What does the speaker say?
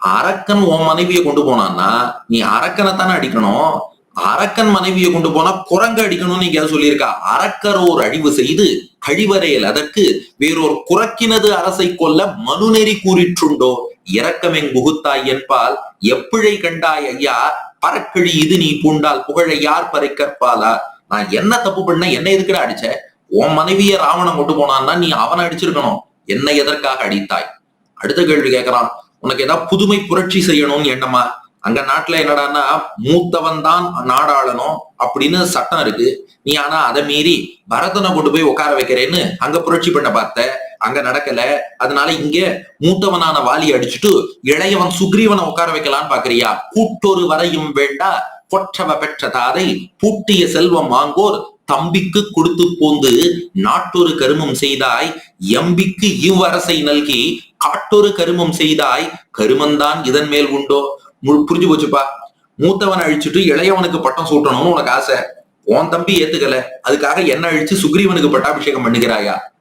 அரக்கன் உன் மனைவியை கொண்டு போனான்னா நீ அரக்கனை தானே அடிக்கணும். அரக்கன் மனைவியை கொண்டு போனா குரங்க அடிக்கணும்னு நீங்க சொல்லியிருக்கா. அரக்கரோர் அழிவு செய்து கழிவறையில் அதற்கு வேறொரு குறக்கினது அரசை கொல்ல மனுநெறி கூறிற்றுண்டோ. இரக்கமெங் புகுத்தாய் என்பால் எப்பிழை கண்டாய் ஐயா. பறக்கழி இது நீ பூண்டால் புகழை யார் பறை கற்பாலா. நான் என்ன தப்பு பண்ண, என்ன எதுக்குடா அடிச்ச? உன் மனைவிய ராவணன் கொண்டு போனான்னா நீ அவனை அடிச்சிருக்கணும். என்னை எதற்காக அடித்தாய்? அடுத்த கேள்வி கேட்கிறான், உனக்கு ஏதாவது புதுமை புரட்சி செய்யணும்னு எண்ணமா? அங்க நாட்டுல என்னடான்னா மூத்தவன் தான் நாடாளணும் அப்படின்னு சட்டம் இருக்கு. நீ ஆனா அதை மீறி பரதனை கொண்டு போய் உட்கார வைக்கிறேன்னு அங்க புரட்சி பண்ண பார்த்த. அங்க நடக்கல. அதனால இங்க மூத்தவனான வாலியை அடிச்சுட்டு இளையவன் சுக்ரீவனை உட்கார வைக்கலான்னு பாக்குறியா? கூட்டொரு வரையும் வேண்டா கொற்றவ பெற்ற தாதை பூட்டிய செல்வம் வாங்கோர் தம்பிக்கு கொடுத்து போந்து நாட்டொரு கருமம் செய்தாய் எம்பிக்கு இவ்வரசை நல்கி காட்டொரு கருமம் செய்தாய் கருமந்தான் இதன் மேல் உண்டோ. புரிஞ்சு போச்சுப்பா. மூத்தவனை அழிச்சுட்டு இளையவனுக்கு பட்டம் சூட்டணும்னு உனக்கு ஆசை. உன் தம்பி ஏத்துக்கல, அதுக்காக என்ன அழிச்சு சுக்ரீவனுக்கு பட்டாபிஷேகம் பண்ணுகிறாயா?